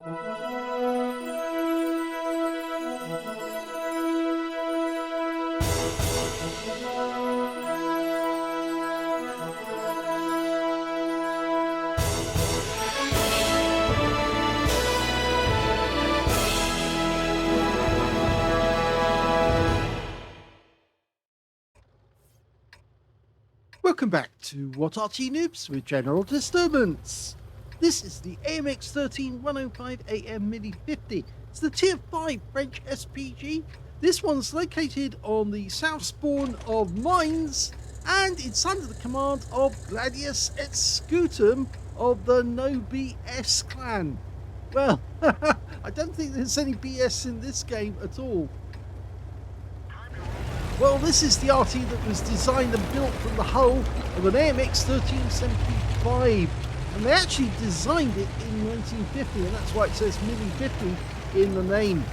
Welcome back to What Arty Noobs with General Disturbance. This is the AMX 13105 mle.50. It's the Tier 5 French SPG. This one's located on the south spawn of Mines, and it's under the command of Gladiusetscutum of the Noobs clan. Well, I don't think there's any BS in this game at all. Well, this is the Arty that was designed and built from the hull of an AMX 13175, and they actually designed it in 1950, and that's why it says mle.50 in the name.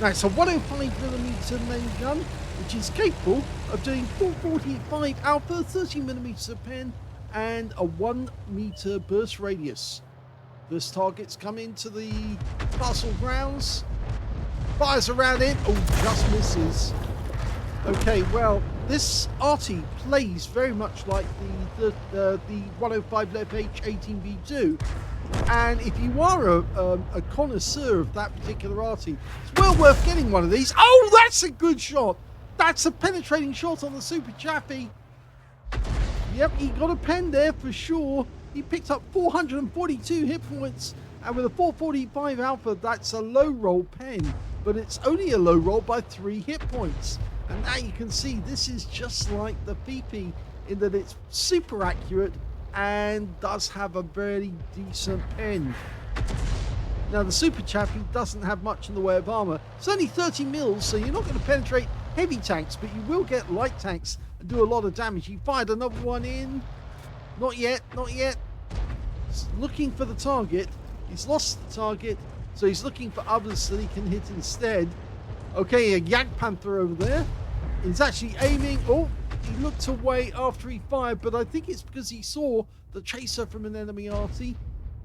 Now, it's a 105mm main gun, which is capable of doing 445 alpha, 30mm pen, and a 1 meter burst radius. First targets come into the castle grounds, fires around it, oh, just misses. Okay, well, this Arty plays very much like the 105 LEP-H 18v2, and if you are a connoisseur of that particular Arty, it's well worth getting one of these. Oh, that's a good shot! That's a penetrating shot on the Super Chaffee. Yep, he got a pen there for sure. He picked up 442 hit points, and with a 445 alpha, that's a low roll pen, but it's only a low roll by 3 hit points. And now you can see this is just like the PP in that it's super accurate and does have a very decent pen. Now the Super Chaffee doesn't have much in the way of armor. It's only 30 mils, so you're not going to penetrate heavy tanks, but you will get light tanks and do a lot of damage. He fired another one in. Not yet, not yet. He's looking for the target. He's lost the target, so he's looking for others that he can hit instead. Okay, a Yak Panther over there. He's actually aiming. Oh, he looked away after he fired, but I think it's because he saw the chaser from an enemy Arty,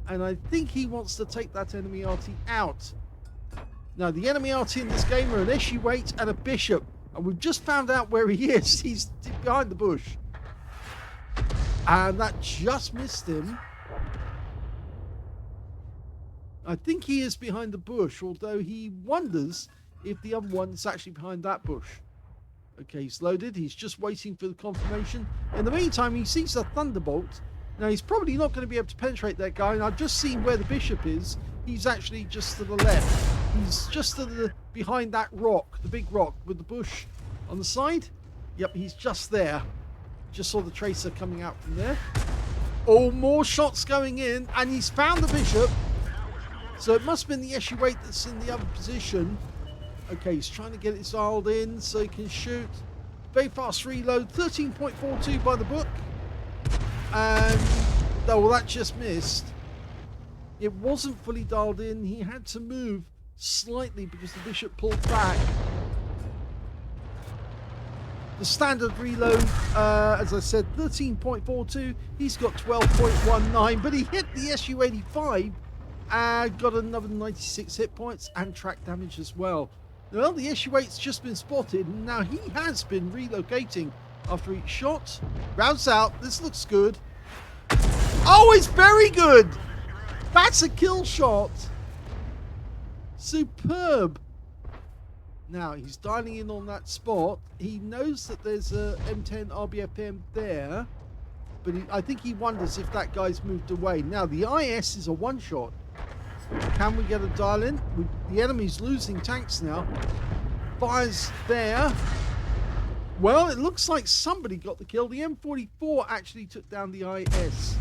and I think he wants to take that enemy Arty out. Now, the enemy Arty in this game are an Eshie and a Bishop, and we've just found out where he is. He's behind the bush. And that just missed him. I think he is behind the bush, although he wonders if the other one's actually behind that bush. Okay, he's loaded. He's just waiting for the confirmation. In the meantime, he sees a Thunderbolt. Now, he's probably not going to be able to penetrate that guy, and I've just seen where the Bishop is. He's actually just to the left. He's just to the behind that rock, the big rock with the bush on the side. Yep, he's just there. Just saw the Tracer coming out from there. Oh, more shots going in, and he's found the Bishop. So it must have been the Eshie that's in the other position. Okay, he's trying to get it dialed in so he can shoot. Very fast reload, 13.42 by the book. And, oh, well, that just missed. It wasn't fully dialed in. He had to move slightly because the Bishop pulled back. The standard reload, as I said, 13.42. He's got 12.19, but he hit the Su-85 and got another 96 hit points and track damage as well. Well, the Eshie-8's just been spotted, and now he has been relocating after each shot. Rounds out. This looks good. Oh, it's very good! That's a kill shot. Superb. Now, he's dialing in on that spot. He knows that there's a M10 RBFM there, but I think he wonders if that guy's moved away. Now, the IS is a one-shot. Can we get a dial in? The enemy's losing tanks now. Fires there. Well, it looks like somebody got the kill. The M44 actually took down the IS.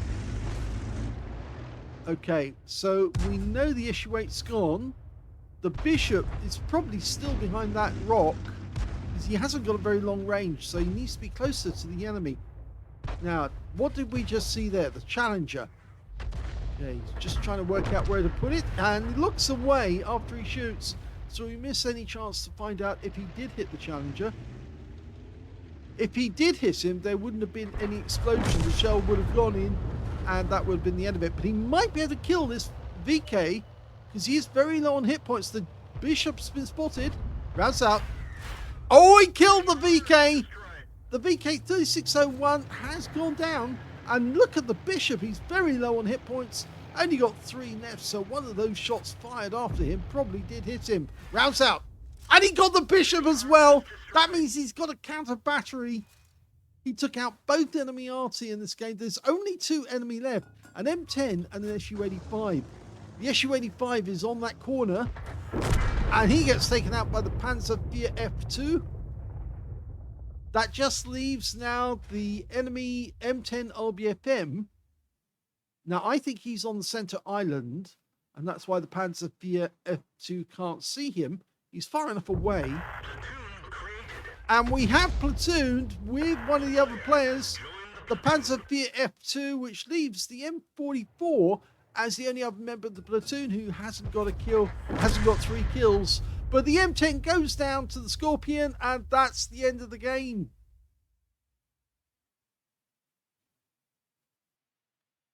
Okay, so we know the Eshie-8's gone. The Bishop is probably still behind that rock because he hasn't got a very long range, so he needs to be closer to the enemy. Now, what did we just see there? The Challenger. Okay, he's just trying to work out where to put it, and he looks away after he shoots, so we miss any chance to find out if he did hit the Challenger. If he did hit him, there wouldn't have been any explosion. The shell would have gone in, and that would have been the end of it. But he might be able to kill this VK because he is very low on hit points. The bishop's been spotted. Rounds out. Oh, he killed the VK. The VK 3601 has gone down. And look at the bishop. He's very low on hit points. Only got 3 left. So one of those shots fired after him probably did hit him. Rounds out. And he got the bishop as well. That means he's got a counter battery. He took out both enemy Arty in this game. There's only 2 enemy left. An M10 and an Su-85. The Su-85 is on that corner. And he gets taken out by the Panzer IV F2. That just leaves now the enemy M10 RBFM. Now, I think he's on the center island. And that's why the Panzer IV F2 can't see him. He's far enough away. And we have platooned with one of the other players, the Panzer IV F2, which leaves the M44 as the only other member of the platoon who hasn't got a kill, hasn't got 3 kills. But the M10 goes down to the Scorpion, and that's the end of the game.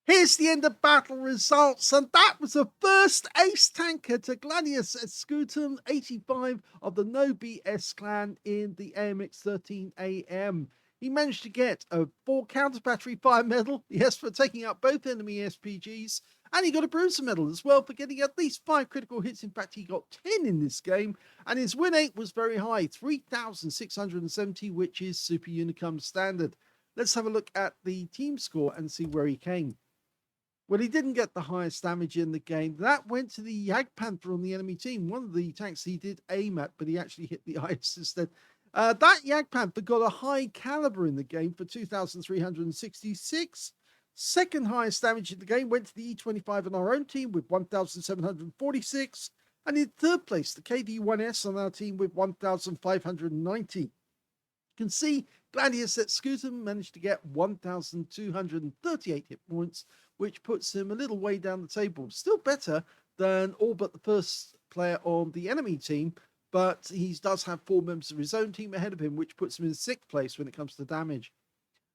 Here's the end of battle results, and that was the first ace tanker to Gladiusetscutum85 of the Noobs clan in the AMX 13AM. He managed to get a 4 counter battery fire medal, yes, for taking out both enemy SPGs, and he got a bruiser medal as well for getting at least 5 critical hits. In fact, he got 10 in this game, and his win rate was very high, 3,670, which is Super Unicum standard. Let's have a look at the team score and see where he came. Well, he didn't get the highest damage in the game. That went to the Jagdpanther on the enemy team. One of the tanks he did aim at, but he actually hit the ice instead. That Jagdpanther got a high caliber in the game for 2,366. Second highest damage in the game went to the E25 on our own team with 1,746. And in third place, the KV1S on our team with 1,590. You can see Gladiusetscutum managed to get 1,238 hit points, which puts him a little way down the table. Still better than all but the first player on the enemy team, but he does have 4 members of his own team ahead of him, which puts him in 6th place when it comes to damage.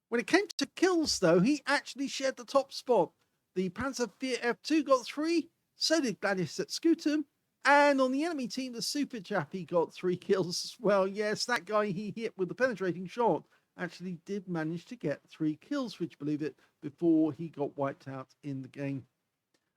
When it came to kills, though, he actually shared the top spot. The Panzer IV F2 got 3, so did Gladiusetscutum, and on the enemy team, the Super Chappy got 3 kills as well. Yes, that guy he hit with the penetrating shot actually did manage to get 3 kills, would you believe it, before he got wiped out in the game.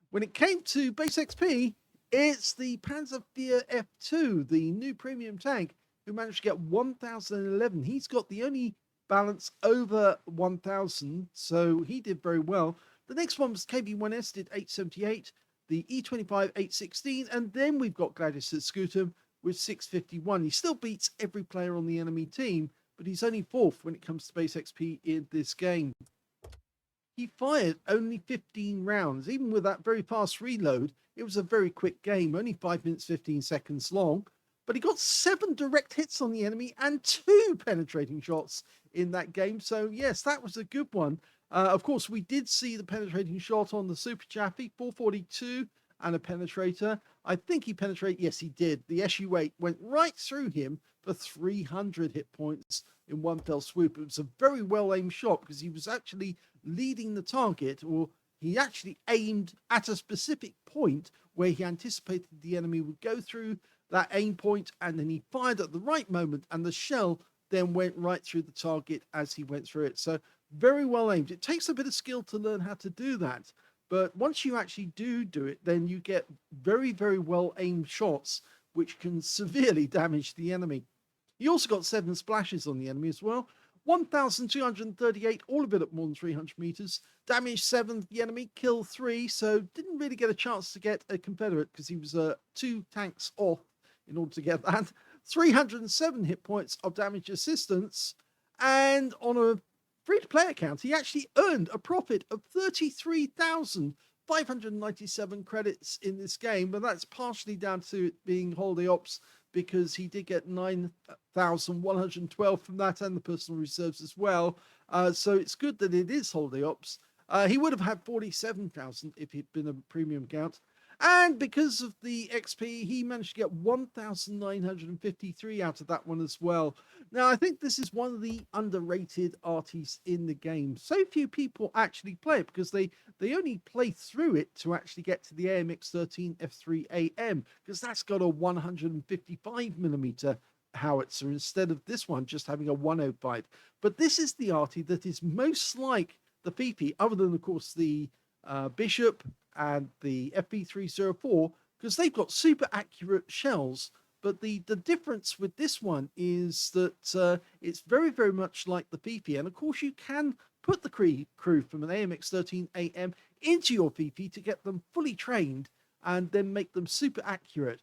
When it came to base XP, it's the Panzer IV F2, the new premium tank, who managed to get 1,011. He's got the only balance over 1,000, so he did very well. The next one was KV1S, did 878, the E25 816, and then we've got Gladiusetscutum with 651. He still beats every player on the enemy team, but he's only 4th when it comes to base XP in this game. He fired only 15 rounds. Even with that very fast reload, it was a very quick game, only 5 minutes 15 seconds long. But he got 7 direct hits on the enemy and 2 penetrating shots in that game. So yes, that was a good one. Of course, we did see the penetrating shot on the Super Chappy, 442 and a penetrator. I think he penetrated, yes he did. The SU-8 went right through him for 300 hit points in one fell swoop. It was a very well aimed shot because he was actually leading the target, or he actually aimed at a specific point where he anticipated the enemy would go through that aim point, and then he fired at the right moment, and the shell then went right through the target as he went through it. So very well aimed. It takes a bit of skill to learn how to do that, but once you actually do it, then you get very, very well aimed shots which can severely damage the enemy. He also got 7 splashes on the enemy as well. 1,238, all of it at more than 300 meters. Damage 7 the enemy, kill 3, so didn't really get a chance to get a Confederate because he was 2 tanks off in order to get that. 307 hit points of damage assistance, and on a free-to-play account, he actually earned a profit of 33,597 credits in this game, but that's partially down to it being holiday ops, because he did get 9,112 from that and the personal reserves as well. So it's good that it is holiday ops. He would have had 47,000 if he'd been a premium account. And because of the XP, he managed to get 1,953 out of that one as well. Now, I think this is one of the underrated artists in the game. So few people actually play it because they only play through it to actually get to the AMX 13 F3 AM, because that's got a 155mm howitzer instead of this one just having a 105. But this is the Arty that is most like the 50, other than, of course, the Bishop and the FB304, because they've got super accurate shells. But the difference with this one is that it's very, very much like the Fifi. And of course, you can put the crew from an AMX 13 AM into your Fifi to get them fully trained and then make them super accurate.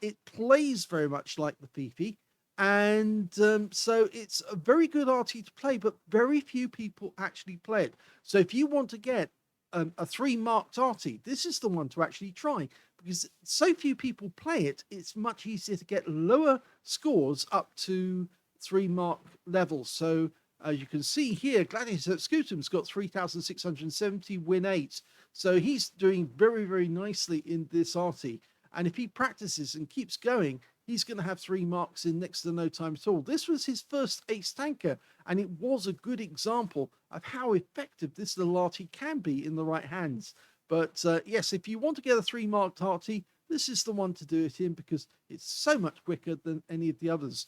It plays very much like the Fifi. And so it's a very good RT to play, but very few people actually play it. So if you want to get a 3 marked Arty, this is the one to actually try, because so few people play it. It's much easier to get lower scores up to 3 mark levels. So you can see here, Gladiusetscutum's got 3,670 win 8. So he's doing very, very nicely in this Arty. And if he practices and keeps going, he's going to have 3 marks in next to no time at all. This was his first ace tanker, and it was a good example of how effective this little Arty can be in the right hands. But yes, if you want to get a 3 marked Arty, this is the one to do it in, because it's so much quicker than any of the others.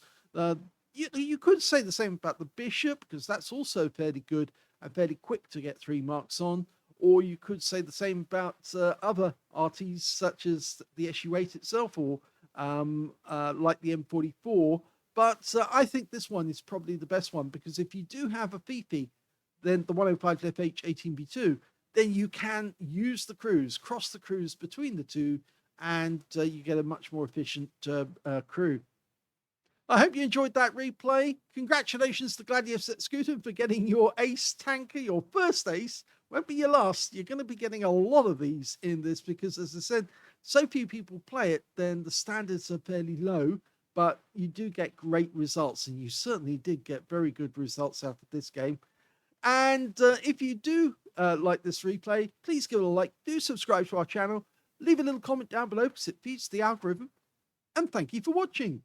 You could say the same about the Bishop, because that's also fairly good and fairly quick to get 3 marks on. Or you could say the same about other Arties, such as the SU8 itself, or like the M44. But I think this one is probably the best one, because if you do have a Fifi, then the 105 FH 18B2, then you can use the crews, cross the crews between the two, and you get a much more efficient crew. I hope you enjoyed that replay. Congratulations to Gladiusetscutum for getting your ace tanker, your first ace. Won't be your last. You're going to be getting a lot of these in this, because, as I said, so few people play it, then the standards are fairly low, but you do get great results, and you certainly did get very good results out of this game. And if you do like this replay, please give it a like, do subscribe to our channel, leave a little comment down below because it feeds the algorithm, and thank you for watching.